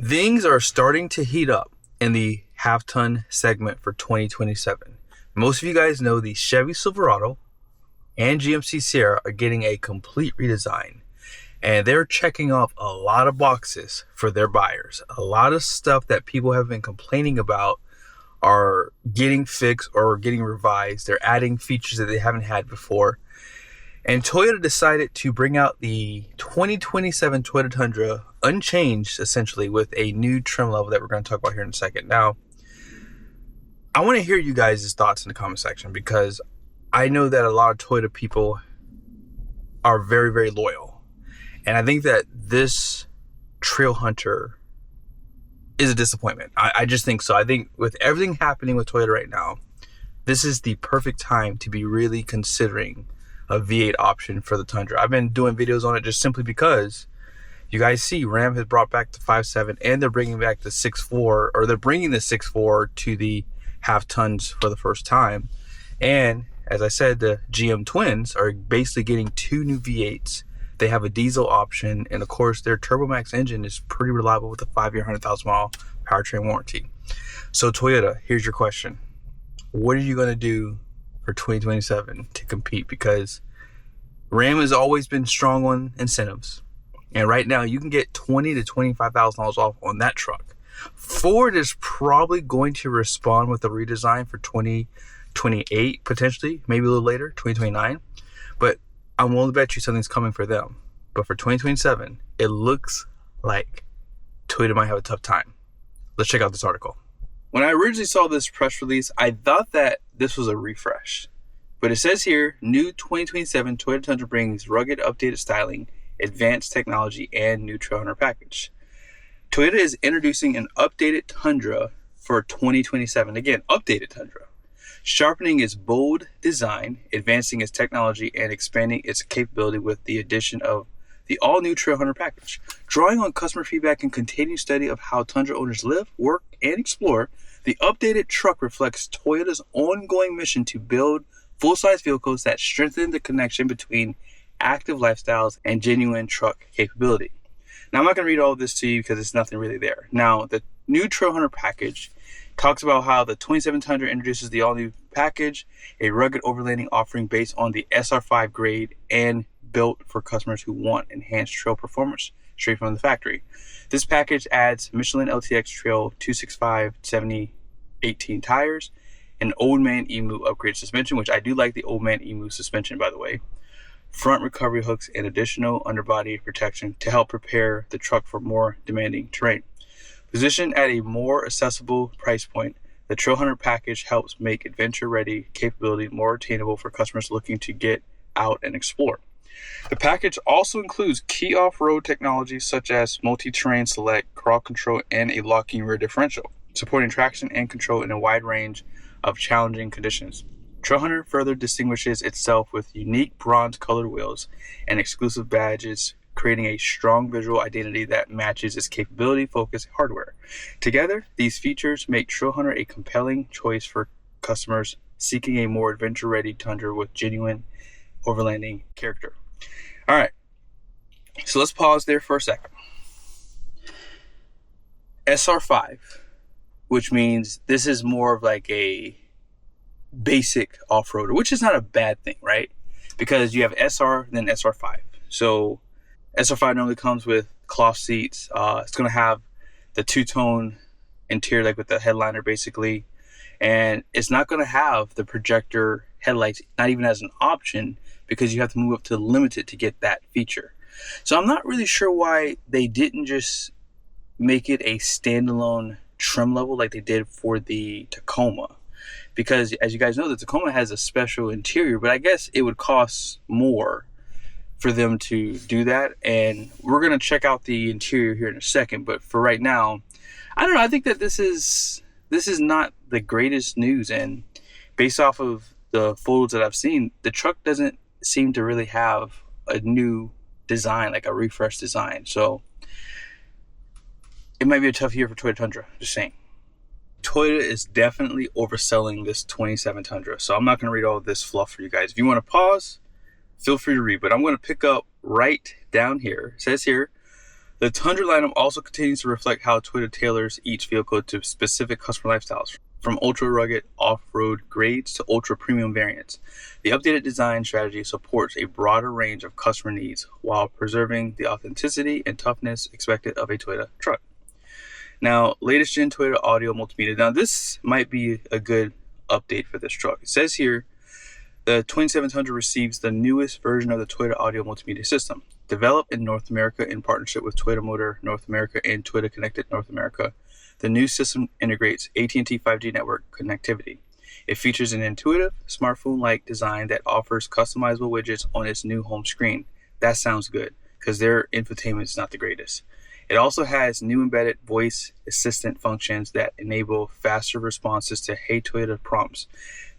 Things are starting to heat up in the half-ton segment for 2027. Most of you guys know the Chevy Silverado and GMC Sierra are getting a complete redesign, and they're checking off a lot of boxes for their buyers. A lot of stuff that people have been complaining about are getting fixed or getting revised. They're adding features that they haven't had before. And Toyota decided to bring out the 2027 Toyota Tundra unchanged, essentially, with a new trim level that we're going to talk about here in a second. Now, I want to hear you guys' thoughts in the comment section, because I know that a lot of Toyota people are very, very loyal. And I think that this Trailhunter is a disappointment. I just think so. I think with everything happening with Toyota right now, this is the perfect time to be really considering a V8 option for the Tundra. I've been doing videos on it just simply because you guys see Ram has brought back the 5.7 and they're bringing back the 6.4, or they're bringing the 6.4 to the half tons for the first time. And as I said, the GM twins are basically getting two new V8s. They have a diesel option, and of course their TurboMax engine is pretty reliable with a 5-year, 100,000 mile powertrain warranty. So Toyota, here's your question. What are you going to do for 2027 to compete? Because Ram has always been strong on incentives, and right now you can get $20,000 to $25,000 off on that truck. Ford is probably going to respond with a redesign for 2028, potentially, maybe a little later, 2029. But I'm willing to bet you something's coming for them. But for 2027, it looks like Toyota might have a tough time. Let's check out this article. When I originally saw this press release, I thought that this was a refresh. But it says here, new 2027 Toyota Tundra brings rugged, updated styling, advanced technology, and new Trailhunter package. Toyota is introducing an updated Tundra for 2027. Again, updated Tundra. Sharpening its bold design, advancing its technology, and expanding its capability with the addition of the all-new Trailhunter package. Drawing on customer feedback and continued study of how Tundra owners live, work, and explore, the updated truck reflects Toyota's ongoing mission to build full-size vehicles that strengthen the connection between active lifestyles and genuine truck capability. Now, I'm not going to read all of this to you because there's nothing really there. Now, the new Trailhunter package talks about how the 27 Tundra introduces the all-new package, a rugged overlanding offering based on the SR5 grade and built for customers who want enhanced trail performance straight from the factory. This package adds Michelin LTX Trail 265 70/18 tires, an Old Man Emu upgrade suspension, which I do like the Old Man Emu suspension, by the way, front recovery hooks, and additional underbody protection to help prepare the truck for more demanding terrain. Positioned at a more accessible price point, the Trailhunter package helps make adventure-ready capability more attainable for customers looking to get out and explore. The package also includes key off-road technologies such as multi-terrain select, crawl control, and a locking rear differential, supporting traction and control in a wide range of challenging conditions. Trailhunter further distinguishes itself with unique bronze-colored wheels and exclusive badges, creating a strong visual identity that matches its capability-focused hardware. Together, these features make Trailhunter a compelling choice for customers seeking a more adventure-ready Tundra with genuine overlanding character. All right, so let's pause there for a second. SR5, which means this is more of like a basic off-roader, which is not a bad thing, right? Because you have SR, then SR5. So SR5 normally comes with cloth seats. It's going to have the two-tone interior, like with the headliner, basically. And it's not going to have the projector headlights, not even as an option, because you have to move up to limited to get that feature. So I'm not really sure why they didn't just make it a standalone trim level like they did for the Tacoma. Because as you guys know, the Tacoma has a special interior, but I guess it would cost more for them to do that. And we're going to check out the interior here in a second. But for right now, I don't know. I think that this is not the greatest news. And based off of the photos that I've seen, the truck doesn't seem to really have a new design, like a refreshed design. So it might be a tough year for Toyota Tundra, just saying. Toyota is definitely overselling this 27 Tundra, so I'm not going to read all of this fluff for you guys. If you want to pause, feel free to read, but I'm going to pick up right down here. It says here, The Tundra lineup also continues to reflect how Toyota tailors each vehicle to specific customer lifestyles, from ultra-rugged off-road grades to ultra-premium variants. The updated design strategy supports a broader range of customer needs while preserving the authenticity and toughness expected of a Toyota truck. Now, latest gen Toyota audio multimedia. Now, this might be a good update for this truck. It says here, the 2700 receives the newest version of the Toyota audio multimedia system, developed in North America in partnership with Toyota Motor North America and Toyota Connected North America. The new system integrates AT&T 5G network connectivity. It features an intuitive, smartphone-like design that offers customizable widgets on its new home screen. That sounds good, because their infotainment is not the greatest. It also has new embedded voice assistant functions that enable faster responses to Hey Toyota prompts.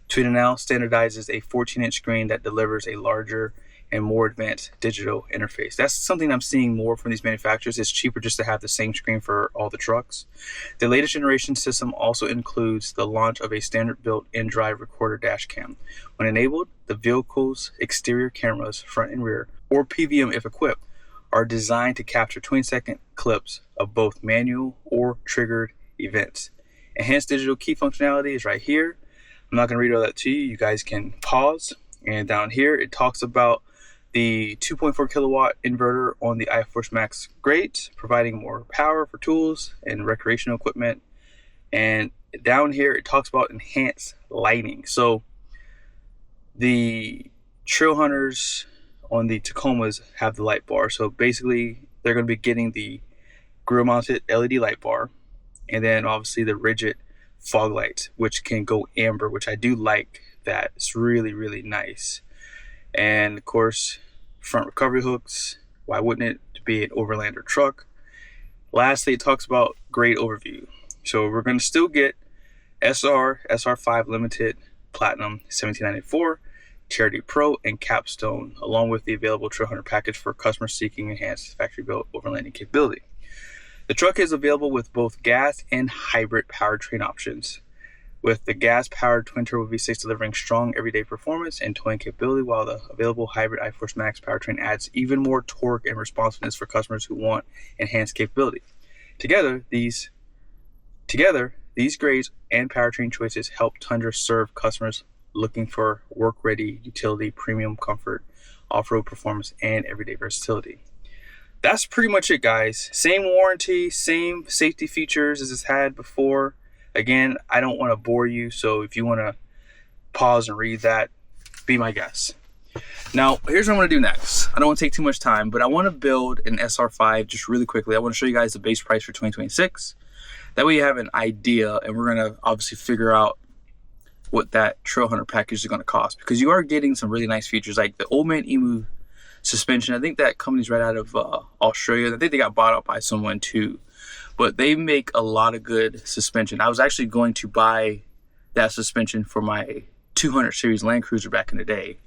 Toyota now standardizes a 14-inch screen that delivers a larger and more advanced digital interface. That's something I'm seeing more from these manufacturers. It's cheaper just to have the same screen for all the trucks. The latest generation system also includes the launch of a standard built in-drive recorder dash cam. When enabled, the vehicle's exterior cameras, front and rear, or PVM if equipped, are designed to capture 20-second clips of both manual or triggered events. Enhanced digital key functionality is right here. I'm not going to read all that to you. You guys can pause. And down here, it talks about the 2.4 kilowatt inverter on the iForce Max grate, providing more power for tools and recreational equipment. And down here, it talks about enhanced lighting. So the Trailhunters on the Tacomas have the light bar. So basically, they're going to be getting the grill-mounted LED light bar, and then obviously the rigid fog lights, which can go amber, which I do like that. It's really, really nice. And of course, front recovery hooks. Why wouldn't it, to be an overlander truck? Lastly, it talks about grade overview. So we're going to still get SR5 Limited Platinum 1794, TRD Pro, and Capstone, along with the available Trailhunter package for customers seeking enhanced factory-built overlanding capability. The truck is available with both gas and hybrid powertrain options, with the gas-powered twin-turbo V6 delivering strong everyday performance and towing capability, while the available hybrid iForce Max powertrain adds even more torque and responsiveness for customers who want enhanced capability. Together, these grades and powertrain choices help Tundra serve customers looking for work-ready utility, premium comfort, off-road performance, and everyday versatility. That's pretty much it, guys. Same warranty, same safety features as it's had before. Again, I don't want to bore you, so if you want to pause and read that, be my guest. Now, here's what I'm going to do next. I don't want to take too much time, but I want to build an SR5 just really quickly. I want to show you guys the base price for 2026. That way you have an idea, and we're going to obviously figure out what that Trailhunter package is going to cost, because you are getting some really nice features like the Old Man Emu suspension. I think that company's right out of Australia. I think they got bought out by someone too, but they make a lot of good suspension. I was actually going to buy that suspension for my 200 series Land Cruiser back in the day,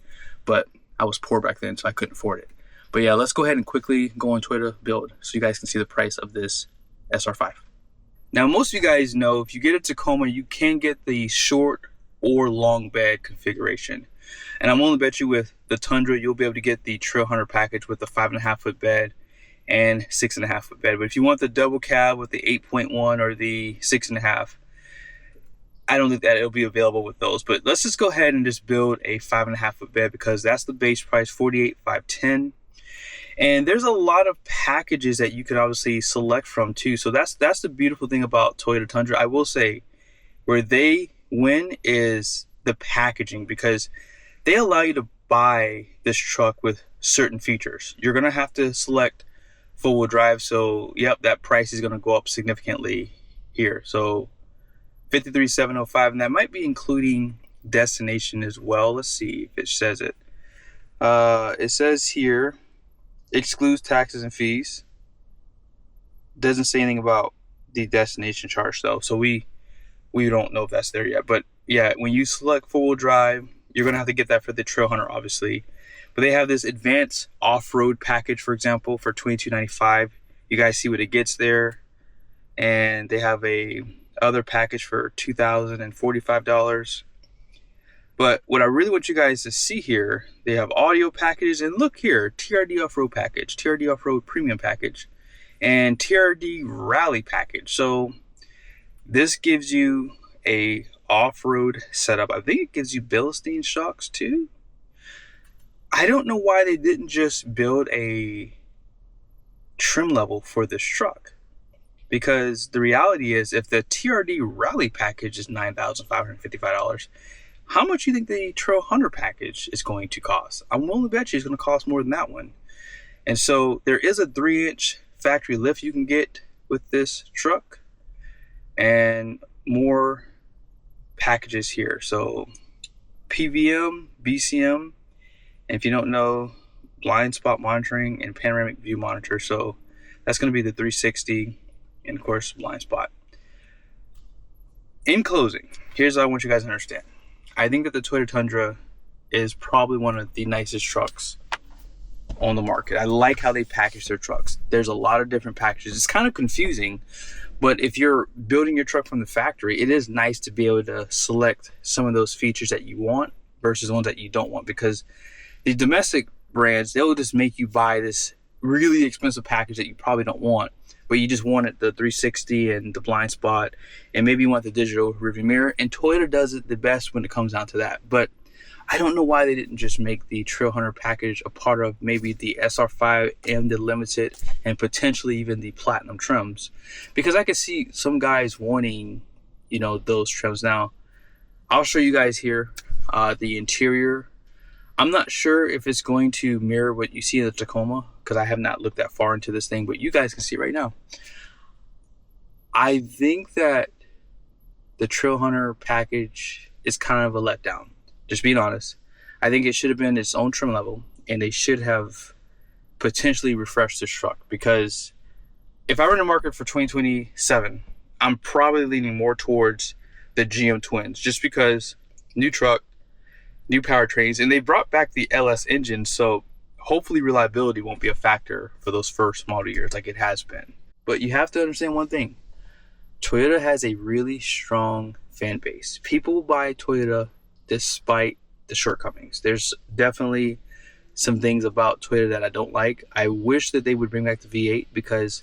but I was poor back then, so I couldn't afford it. But yeah, let's go ahead and quickly go on Toyota Build so you guys can see the price of this SR5. Now, most of you guys know if you get a Tacoma, you can get the short or long bed configuration. And I'm willing to bet you with the Tundra, you'll be able to get the Trailhunter package with the 5.5 foot bed and 6.5 foot bed. But if you want the double cab with the 8.1 or the 6.5, I don't think that it'll be available with those. But let's just go ahead and just build a 5.5 foot bed, because that's the base price, $48,510. And there's a lot of packages that you can obviously select from too. So that's the beautiful thing about Toyota Tundra. I will say where they win is the packaging, because they allow you to buy this truck with certain features. You're going to have to select four-wheel drive. So, yep, that price is going to go up significantly here. So, $53,705, and that might be including destination as well. Let's see if it says it. It says here, excludes taxes and fees. Doesn't say anything about the destination charge, though. So, we don't know if that's there yet. But, yeah, when you select four-wheel drive, you're going to have to get that for the Trailhunter, obviously. But they have this advanced off-road package, for example, for $22.95. You guys see what it gets there. And they have a other package for $2,045. But what I really want you guys to see here, they have audio packages. And look here, TRD off-road package, TRD off-road premium package. and TRD Rally package. So this gives you a off-road setup. I think it gives you Bilstein shocks too. I don't know why they didn't just build a trim level for this truck, because the reality is, if the TRD Rally package is $9,555, how much do you think the Trailhunter package is going to cost? I'm willing to bet you it's going to cost more than that one. And so there is a 3-inch factory lift you can get with this truck, and more packages here. So PVM, BCM, and if you don't know, blind spot monitoring and panoramic view monitor. So that's going to be the 360 and of course blind spot. In closing, here's what I want you guys to understand. I think that the Toyota Tundra is probably one of the nicest trucks on the market. I like how they package their trucks. There's a lot of different packages. It's kind of confusing, but if you're building your truck from the factory, it is nice to be able to select some of those features that you want versus the ones that you don't want, because the domestic brands, they'll just make you buy this really expensive package that you probably don't want, but you just wanted the 360 and the blind spot, and maybe you want the digital rearview mirror, and Toyota does it the best when it comes down to that. But I don't know why they didn't just make the Trailhunter package a part of maybe the SR5 and the Limited and potentially even the Platinum trims, because I could see some guys wanting, you know, those trims. Now, I'll show you guys here the interior. I'm not sure if it's going to mirror what you see in the Tacoma, because I have not looked that far into this thing, but you guys can see right now. I think that the Trailhunter package is kind of a letdown. Just being honest. I think it should have been its own trim level, and they should have potentially refreshed this truck, because if I were in the market for 2027, I'm probably leaning more towards the GM twins, just because new truck, new powertrains, and they brought back the LS engine, so hopefully reliability won't be a factor for those first model years like it has been. But you have to understand one thing. Toyota has a really strong fan base. People buy Toyota despite the shortcomings. There's definitely some things about Toyota that I don't like. I wish that they would bring back the V8, because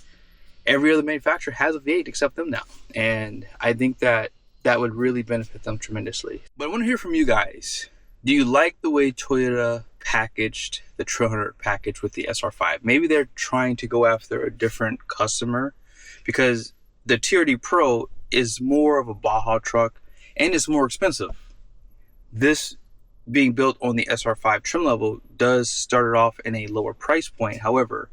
every other manufacturer has a V8 except them now, and I think that that would really benefit them tremendously. But I want to hear from you guys. Do you like the way Toyota packaged the Trailhunter package with the SR5? Maybe they're trying to go after a different customer, because the TRD Pro is more of a Baja truck and it's more expensive. This being built on the SR5 trim level does start it off in a lower price point. However,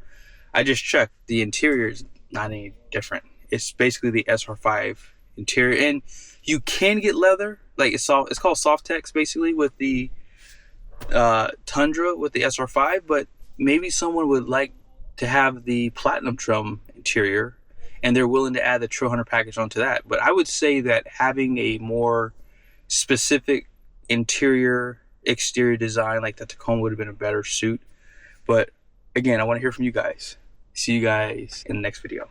I just checked, the interior is not any different. It's basically the SR5 interior, and you can get leather, like it's called Softex basically with the Tundra with the SR5, but maybe someone would like to have the Platinum trim interior and they're willing to add the Trailhunter package onto that. But I would say that having a more specific interior exterior design like the Tacoma would have been a better suit. But again, I want to hear from you guys. See you guys in the next video.